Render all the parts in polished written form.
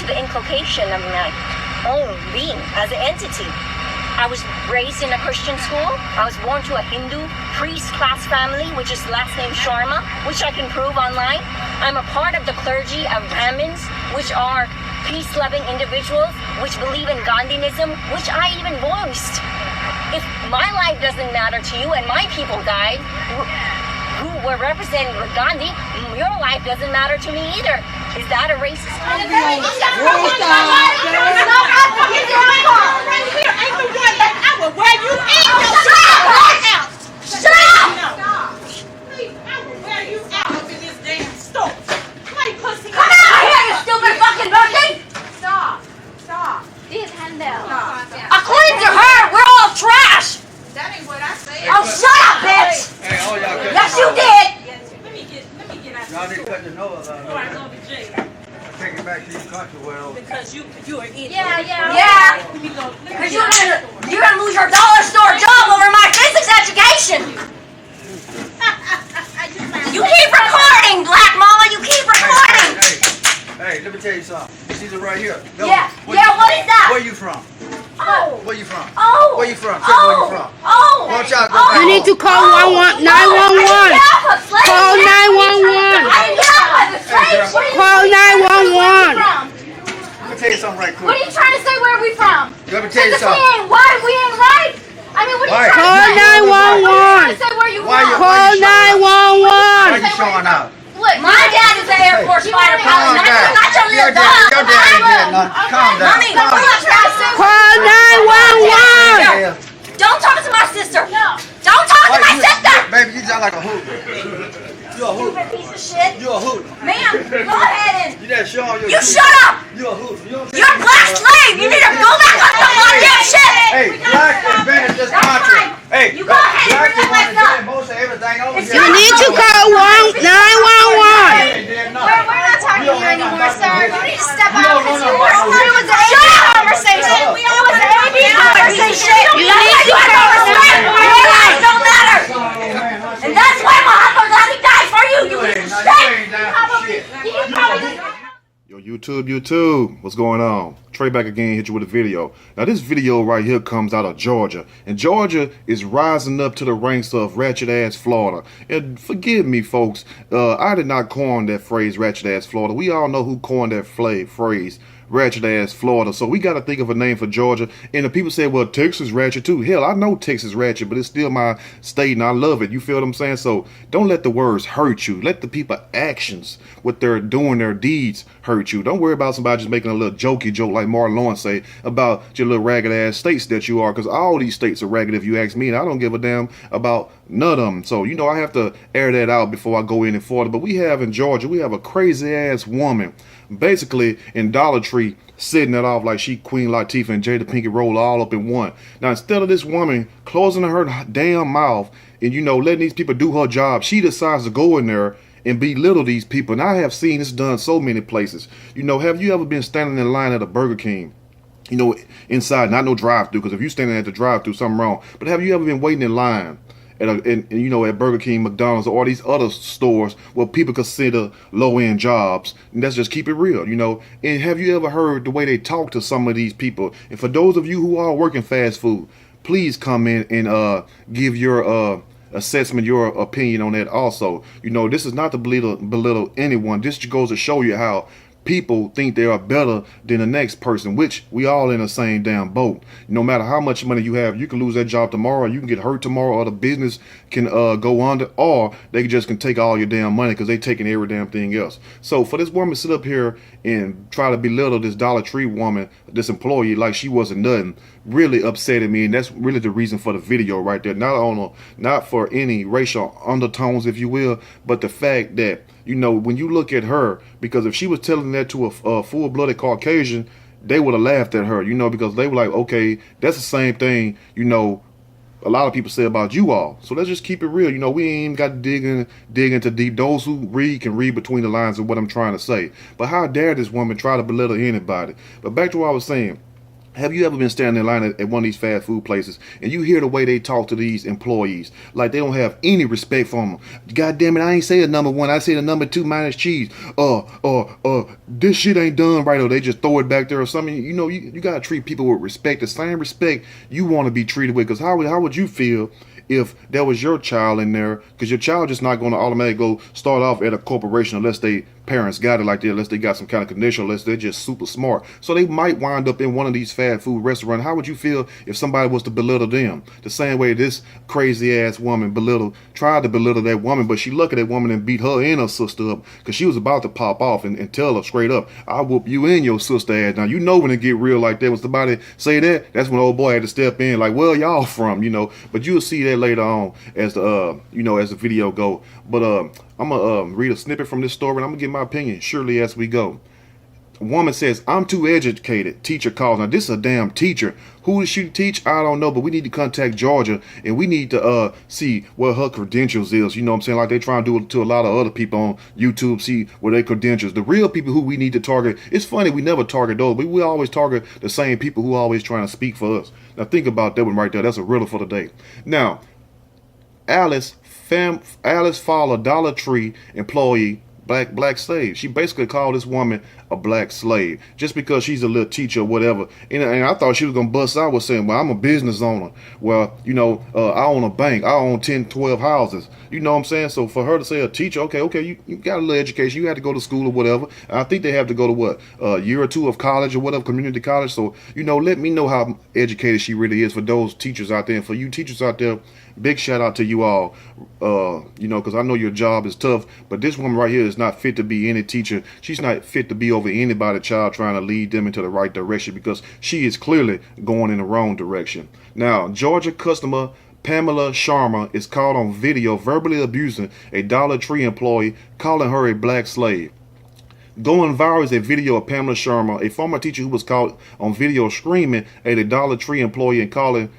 to the inculcation of my own being as an entity. I was raised in a Christian school. I was born to a Hindu priest class family, which is last name Sharma, which I can prove online. I'm a part of the clergy of Brahmins, which are peace-loving individuals, which believe in Gandhianism, which I even voiced. If my life doesn't matter to you and my people died, who were representing Gandhi, your life doesn't matter to me either. Is that a racist? According to her, we're all trash. That ain't what I said. Oh, shut up, bitch. Hey, all y'all cut Yes, you did. Let me get out. Y'all need to cut your nose out. Before I go to jail. Take it back to your country, well. Because you're an idiot. Yeah. Let me go. Because you're gonna lose your dollar store job over my physics education. You keep recording, Black Mama. You keep recording. Hey, let me tell you something. She's right here. No, Yeah. What is that? Where you from? Oh. Where you from? Oh. Where you from? Tell me where you from. Oh. Why don't y'all go back You need to call 911. Call 911. I didn't get out by the slaves. Call 911. Let me tell you something right quick. What are you trying to say? Where are we from? Let me tell you Because something. we ain't white. We ain't right. I mean, what are you Right. trying to say? Call 911. Say where you Why you- from. Call Why 911. you showing out? Look, my dad is an Air Force fighter Calm pilot. down. Not your Your little dad dog. ain't did nothing. Calm down. Mommy, what are you trying to say? Call 911. Yeah. Don't talk to my sister. No. Don't talk to my sister. Baby, you sound like a hoot. You a hoot. Stupid piece of shit. You a hoot. Ma'am, go ahead and... You that showing your You shut up. You a hoot. You don't You're a black slave. You need to go back on the goddamn shit. Hey, black invented this country. Hey, You go ahead and black bring is that one back up. that most of everything over It's here. You need to call 911. We're not talking You don't here know anymore, nothing sir. about You this. need to step You out don't because know you nothing were about it was an AB conversation. It was an AB conversation. You need to call Your life don't matter. And that's why Mahatma Gandhi died for you. You piece of shit. You probably Yo, YouTube, what's going on? Trey back again, hit you with a video. Now this video right here comes out of Georgia. And Georgia is rising up to the ranks of ratchet ass Florida. And forgive me folks, I did not coin that phrase ratchet ass Florida. We all know who coined that phrase ratchet ass Florida. So we got to think of a name for Georgia. And the people say, well, Texas ratchet too. Hell, I know Texas ratchet, but it's still my state and I love it. You feel what I'm saying? So don't let the words hurt you. Let the people actions, what they're doing, their deeds hurt you. Don't worry about somebody just making a little jokey joke like Martin Lawrence say about your little ragged ass states that you are, because all these states are ragged if you ask me, and I don't give a damn about none of them. So, you know, I have to air that out before I go any further. But we have in Georgia, we have a crazy ass woman basically in Dollar Tree setting it off like she Queen Latifah and Jada Pinkett roll all up in one. Now, instead of this woman closing her damn mouth and, you know, letting these people do her job, she decides to go in there and belittle these people. And I have seen this done so many places. You know, have you ever been standing in line at a Burger King? You know, inside, not no drive-through, because if you're standing at the drive-through, something wrong. But have you ever been waiting in line you know, at Burger King, McDonald's, or all these other stores where people consider low-end jobs? And let's just keep it real, you know. And have you ever heard the way they talk to some of these people? And for those of you who are working fast food, please come in and give your assessment, your opinion on that also. You know, this is not to belittle anyone. This just goes to show you how people think they are better than the next person, which we all in the same damn boat. No matter how much money you have, you can lose that job tomorrow, you can get hurt tomorrow, or the business can go under, or they just can take all your damn money because they taking every damn thing else. So for this woman to sit up here and try to belittle this Dollar Tree woman, this employee, like she wasn't nothing, really upsetted me. And that's really the reason for the video right there. Not for any racial undertones, if you will, but the fact that, you know, when you look at her, because if she was telling that to a full-blooded Caucasian, they would have laughed at her, you know, because they were like, okay, that's the same thing, you know, a lot of people say about you all. So let's just keep it real. You know, we ain't got to dig into deep. Those who read can read between the lines of what I'm trying to say. But how dare this woman try to belittle anybody? But back to what I was saying. Have you ever been standing in line at one of these fast food places and you hear the way they talk to these employees? Like they don't have any respect for them. God damn it, I ain't say a number one, I say the number two minus cheese. This shit ain't done right, or they just throw it back there or something. You know, you gotta treat people with respect, the same respect you want to be treated with. Because how would you feel if that was your child in there? Because your child just not going to automatically go start off at a corporation unless they parents got it like that, unless they got some kind of condition, unless they're just super smart. So they might wind up in one of these fast food restaurants. How would you feel if somebody was to belittle them? The same way this crazy ass woman tried to belittle that woman, but she looked at that woman and beat her and her sister up because she was about to pop off and tell her straight up, I'll whoop you and your sister ass. Now, you know when it get real like that, when somebody say that, that's when old boy had to step in like, well, y'all from, you know. But you'll see that later on as the as the video go. But I'm gonna read a snippet from this story and I'm gonna give my opinion surely as we go. A woman says, I'm too educated. Teacher calls. Now, this is a damn teacher. Who does she teach? I don't know, but we need to contact Georgia and we need to see what her credentials is. You know what I'm saying? Like they try to do it to a lot of other people on YouTube, see what their credentials. The real people who we need to target. It's funny, we never target those, but we always target the same people who are always trying to speak for us. Now, think about that one right there. That's a riddle for the day. Now, Alice Fowler, Dollar Tree employee, black slave. She basically called this woman a black slave just because she's a little teacher or whatever. And I thought she was gonna bust out with saying, well, I'm a business owner. Well, I own a bank. I own 10, 12 houses. You know what I'm saying? So for her to say a teacher, okay, you got a little education. You had to go to school or whatever. I think they have to go to what, a year or two of college or whatever, community college. So, let me know how educated she really is for those teachers out there. And for you teachers out there, big shout out to you all, because I know your job is tough, but this woman right here is not fit to be any teacher. She's not fit to be over anybody's child trying to lead them into the right direction because she is clearly going in the wrong direction. Now, Georgia customer Pamela Sharma is caught on video verbally abusing a Dollar Tree employee, calling her a black slave. Going viral is a video of Pamela Sharma, a former teacher who was caught on video screaming at a Dollar Tree employee and calling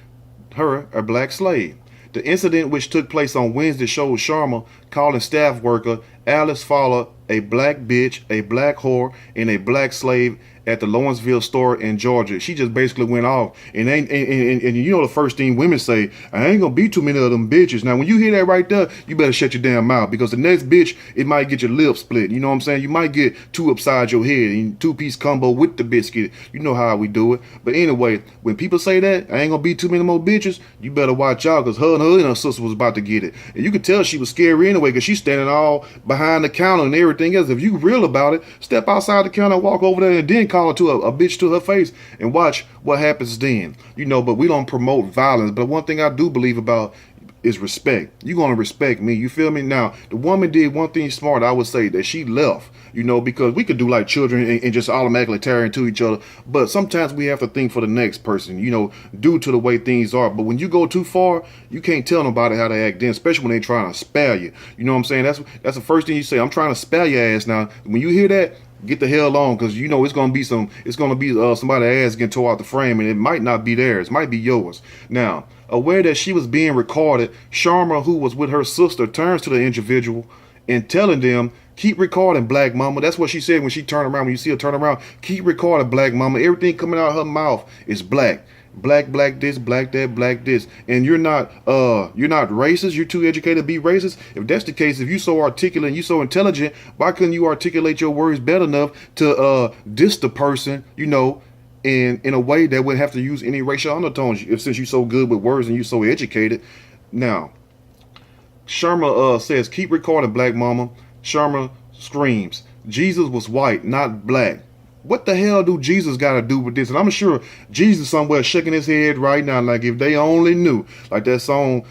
her a black slave. The incident, which took place on Wednesday, showed Sharma calling staff worker Alice Fowler a black bitch, a black whore, and a black slave at the Lawrenceville store in Georgia. She just basically went off. And the first thing women say, I ain't gonna be too many of them bitches. Now, when you hear that right there, you better shut your damn mouth because the next bitch, it might get your lip split. You know what I'm saying? You might get two upside your head and two-piece combo with the biscuit. You know how we do it. But anyway, when people say that, I ain't gonna be too many more bitches, you better watch out because her and her sister was about to get it. And you could tell she was scary anyway because she's standing all behind the counter and everything else. If you real about it, step outside the counter, walk over there, and then call her to a bitch to her face and watch what happens then. But we don't promote violence. But one thing I do believe about is respect. You're going to respect me. You feel me? Now, the woman did one thing smart, I would say, that she left, because we could do like children and just automatically tear into each other. But sometimes we have to think for the next person, due to the way things are. But when you go too far, you can't tell nobody how to act then, especially when they trying to spare you. You know what I'm saying? That's the first thing you say. I'm trying to spare your ass now. When you hear that, get the hell on, because it's gonna be somebody's ass getting tore out the frame, and it might not be theirs, it might be yours. Now, aware that she was being recorded, Sharma, who was with her sister, turns to the individual and telling them, keep recording, black mama. That's what she said when she turned around. When you see her turn around, keep recording, black mama. Everything coming out of her mouth is black. Black this, black that, black this. And you're not racist. You're too educated to be racist. If that's the case, if you so articulate and you so intelligent, why couldn't you articulate your words better enough to diss the person, in a way that wouldn't have to use any racial undertones, since you're so good with words and you're so educated. Now, Sharma says, keep recording, black mama. Sharma screams, Jesus was white, not black. What the hell do Jesus got to do with this? And I'm sure Jesus somewhere shaking his head right now, like if they only knew, like that song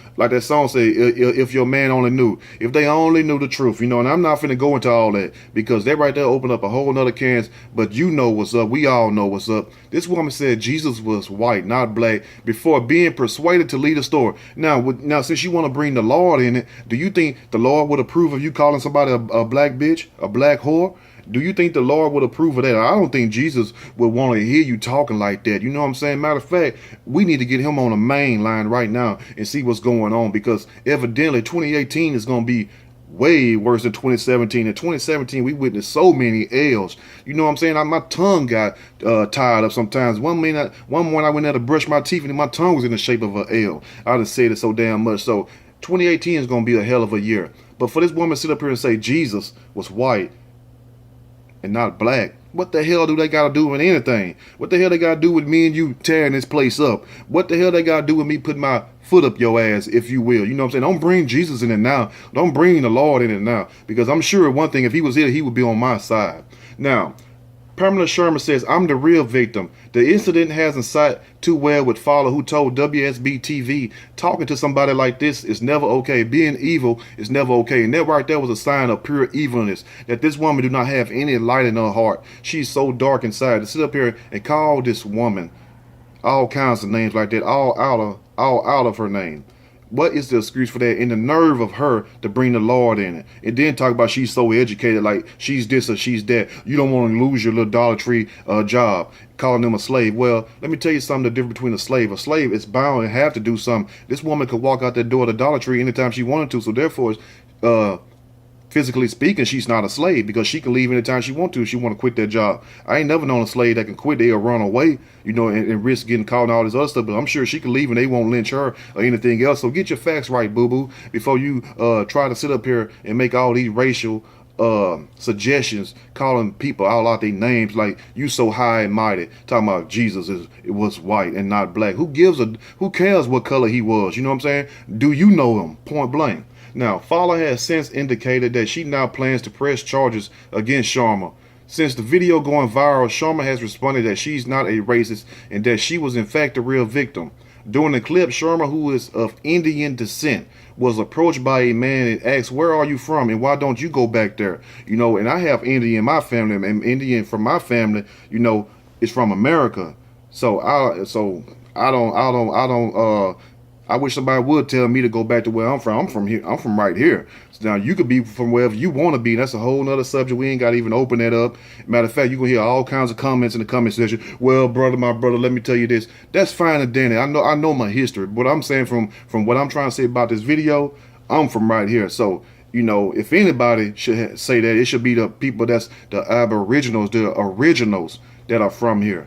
say, if your man only knew, if they only knew the truth, And I'm not finna go into all that because that right there opened up a whole nother cans. But you know what's up. We all know what's up. This woman said Jesus was white, not black, before being persuaded to lead a store. Now, since you want to bring the Lord in it, do you think the Lord would approve of you calling somebody a black bitch, a black whore? Do you think the Lord would approve of that? I don't think Jesus would want to hear you talking like that. You know what I'm saying? Matter of fact, we need to get him on the main line right now and see what's going on, because evidently 2018 is going to be way worse than 2017. In 2017, we witnessed so many L's. You know what I'm saying? My tongue got tied up sometimes. One morning I went there to brush my teeth and my tongue was in the shape of an L. I done said it so damn much. So 2018 is going to be a hell of a year. But for this woman to sit up here and say Jesus was white and not black, what the hell do they got to do with anything? What the hell they got to do with me and you tearing this place up? What the hell they got to do with me putting my foot up your ass, if you will? You know what I'm saying? Don't bring Jesus in it now. Don't bring the Lord in it now. Because I'm sure one thing, if he was here, he would be on my side. Now, Pamela Sherman says, I'm the real victim. The incident hasn't sat too well with Fowler, who told WSB TV, talking to somebody like this is never okay. Being evil is never okay. And that right there was a sign of pure evilness, that this woman do not have any light in her heart. She's so dark inside. To sit up here and call this woman all kinds of names like that, all out of her name. What is the excuse for that? And the nerve of her to bring the Lord in it. And then talk about she's so educated, like she's this or she's that. You don't want to lose your little Dollar Tree job, calling them a slave. Well, let me tell you something, the difference between a slave. A slave is bound and have to do something. This woman could walk out that door of the Dollar Tree anytime she wanted to. So therefore, physically speaking, she's not a slave, because she can leave anytime she want to if she want to quit that job. I ain't never known a slave that can quit. They'll run away, you know, and risk getting caught and all this other stuff. But I'm sure she can leave and they won't lynch her or anything else. So get your facts right, boo-boo, before you try to sit up here and make all these racial suggestions, calling people all out their names like you so high and mighty, talking about Jesus it was white and not black. Who cares what color he was? You know what I'm saying? Do you know him? Point blank. Now, Fowler has since indicated that she now plans to press charges against Sharma. Since the video going viral, Sharma has responded that she's not a racist and that she was in fact the real victim. During the clip, Sharma, who is of Indian descent, was approached by a man and asked, "Where are you from and why don't you go back there?" You know, and I have Indian in my family, and Indian from my family, you know, is from America. So I wish somebody would tell me to go back to where I'm from. I'm from here. I'm from right here. So now you could be from wherever you want to be. That's a whole nother subject. We ain't got to even open that up. Matter of fact, you can hear all kinds of comments in the comment section. Well, brother, my brother, let me tell you this. That's fine and dandy. I know my history. What I'm saying from what I'm trying to say about this video, I'm from right here. So, you know, if anybody should say that, it should be the people that's the aboriginals, the originals that are from here.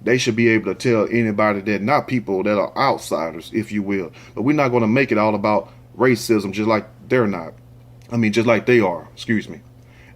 They should be able to tell anybody that, not people that are outsiders, if you will. But we're not going to make it all about racism, just like they're not. I mean, just like they are, excuse me.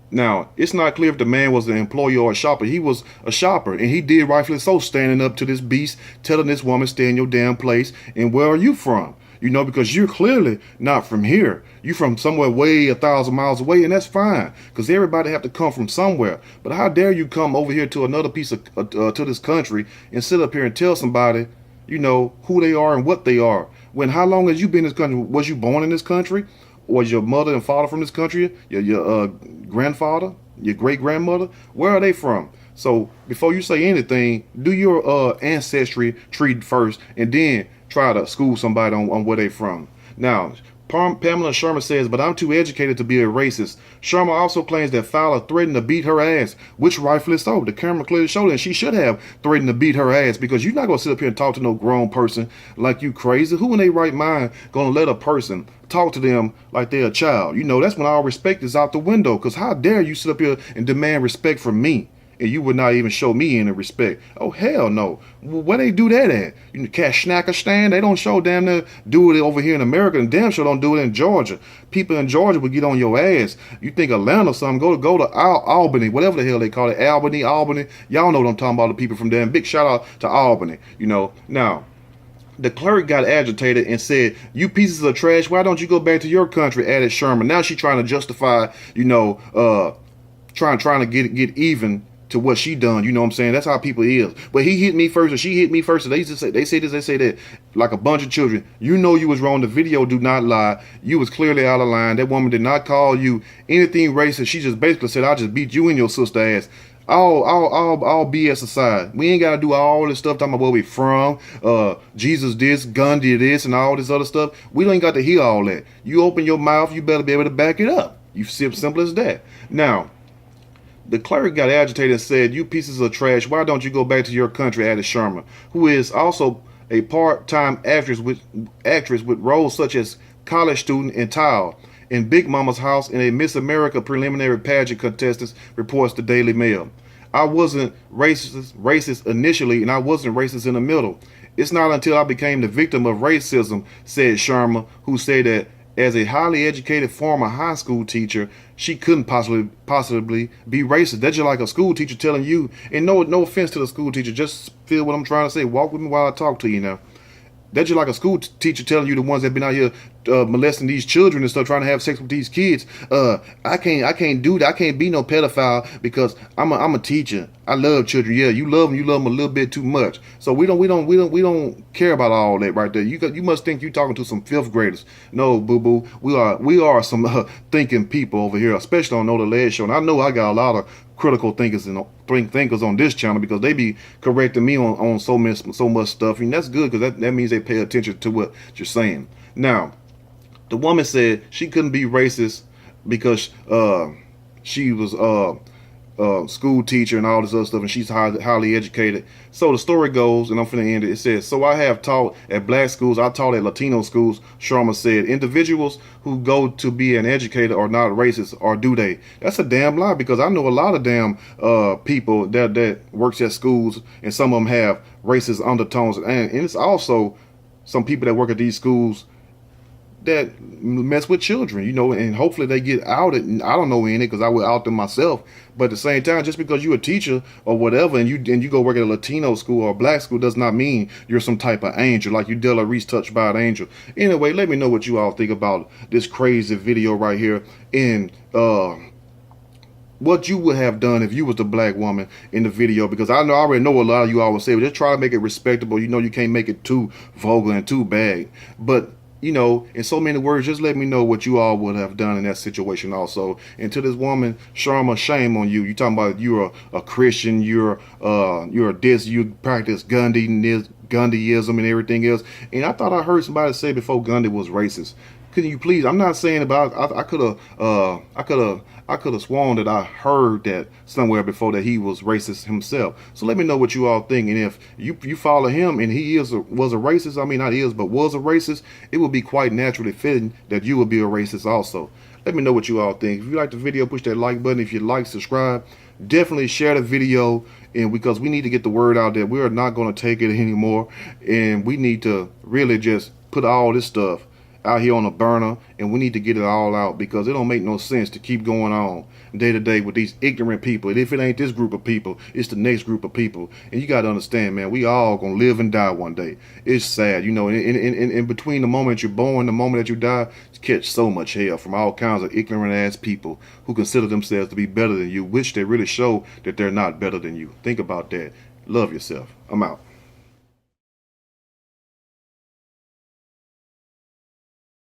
Now, it's not clear if the man was an employee or a shopper. He was a shopper, and he did rightfully so, standing up to this beast, telling this woman, stay in your damn place. And where are you from? You know, because you're clearly not from here. You're from somewhere way 1,000 miles away, and that's fine, because everybody have to come from somewhere. But how dare you come over here to another piece of to this country and sit up here and tell somebody, you know, who they are and what they are? When how long has you been in this country? Was you born in this country? Was your mother and father from this country? Your grandfather, your great grandmother? Where are they from? So before you say anything, do your ancestry tree first, and then try to school somebody on where they from. Now, Pamela Sherman says, but I'm too educated to be a racist. Sherman also claims that Fowler threatened to beat her ass, which rightfully so. The camera clearly showed it, and she should have threatened to beat her ass, because you're not going to sit up here and talk to no grown person like you crazy. Who in their right mind going to let a person talk to them like they're a child? You know, that's when all respect is out the window, because how dare you sit up here and demand respect from me? And you would not even show me any respect. Oh, hell no. Where they do that at? You know, Cat Schnacker stand? They don't show damn near do it over here in America, and damn sure don't do it in Georgia. People in Georgia would get on your ass. You think Atlanta or something, go to Albany, whatever the hell they call it, Albany. Y'all know what I'm talking about, the people from there. And big shout out to Albany, you know. Now, the clerk got agitated and said, "You pieces of trash, why don't you go back to your country?" added Sherman. Now she trying to justify, you know, trying to get even to what she done. You know what I'm saying? That's how people is. But he hit me first, or she hit me first, and they say this, they say that, like a bunch of children. You know you was wrong. The video do not lie. You was clearly out of line. That woman did not call you anything racist. She just basically said, "I just beat you and your sister ass." All BS aside, we ain't gotta do all this stuff talking about where we from, Jesus this, Gandhi this, and all this other stuff. We don't got to hear all that. You open your mouth, you better be able to back it up. You simple as that. Now, the clerk got agitated and said, "You pieces of trash, why don't you go back to your country?" added Sherman, who is also a part-time actress with roles such as college student in Tile. in Big Mama's house in a Miss America preliminary pageant contestant, reports the Daily Mail. I wasn't racist initially, and I wasn't racist in the middle. It's not until I became the victim of racism, said Sharma, who said that as a highly educated former high school teacher, she couldn't possibly be racist. That's just like a school teacher telling you, and no offense to the school teacher, just feel what I'm trying to say. Walk with me while I talk to you now. That's just like a school teacher telling you, the ones that been out here molesting these children and stuff, trying to have sex with these kids. I can't do that. I can't be no pedophile because I'm a teacher. I love children. Yeah, you love them a little bit too much. So we don't care about all that right there. You must think you talking to some fifth graders. No, boo boo. We are some thinking people over here, especially on Know the Ledge Show. And I know I got a lot of critical thinkers and thinkers on this channel because they be correcting me on so much stuff, and that's good because that means they pay attention to what you're saying. Now, the woman said she couldn't be racist because she was school teacher and all this other stuff, and she's highly educated. So the story goes, and I'm finna end it. It says, so I have taught at black schools, I taught at Latino schools. Sharma said, individuals who go to be an educator are not racist, or do they? That's a damn lie, because I know a lot of damn people that works at schools, and some of them have racist undertones, and it's also some people that work at these schools that mess with children, and hopefully they get outed. And I don't know any, because I would out them myself. But at the same time, just because you're a teacher or whatever, and you go work at a Latino school or a black school, does not mean you're some type of angel, like you Della Reese touched by an angel. Anyway, let me know what you all think about this crazy video right here, and what you would have done if you was the black woman in the video, because I already know a lot of you all would say, well, just try to make it respectable. You can't make it too vulgar and too bad. But in so many words, just let me know what you all would have done in that situation also. And to this woman, Sharma, shame on you. You talking about you're a Christian, you're this, you practice Gandhiism and everything else. And I thought I heard somebody say before Gandhi was racist. Can you please? I'm not saying about. I could have sworn that I heard that somewhere before, that he was racist himself. So let me know what you all think. And if you follow him and he was a racist, I mean not is, but was a racist, it would be quite naturally fitting that you would be a racist also. Let me know what you all think. If you like the video, push that like button. If you like, subscribe. Definitely share the video, and because we need to get the word out there. We are not going to take it anymore, and we need to really just put all this stuff out here on a burner, and we need to get it all out, because it don't make no sense to keep going on day to day with these ignorant people. And if it ain't this group of people, it's the next group of people. And you got to understand, man, we all gonna live and die one day. It's sad, in between the moment you're born and the moment that you die, you catch so much hell from all kinds of ignorant ass people who consider themselves to be better than you, which they really show that they're not better than you. Think about that. Love yourself. I'm out.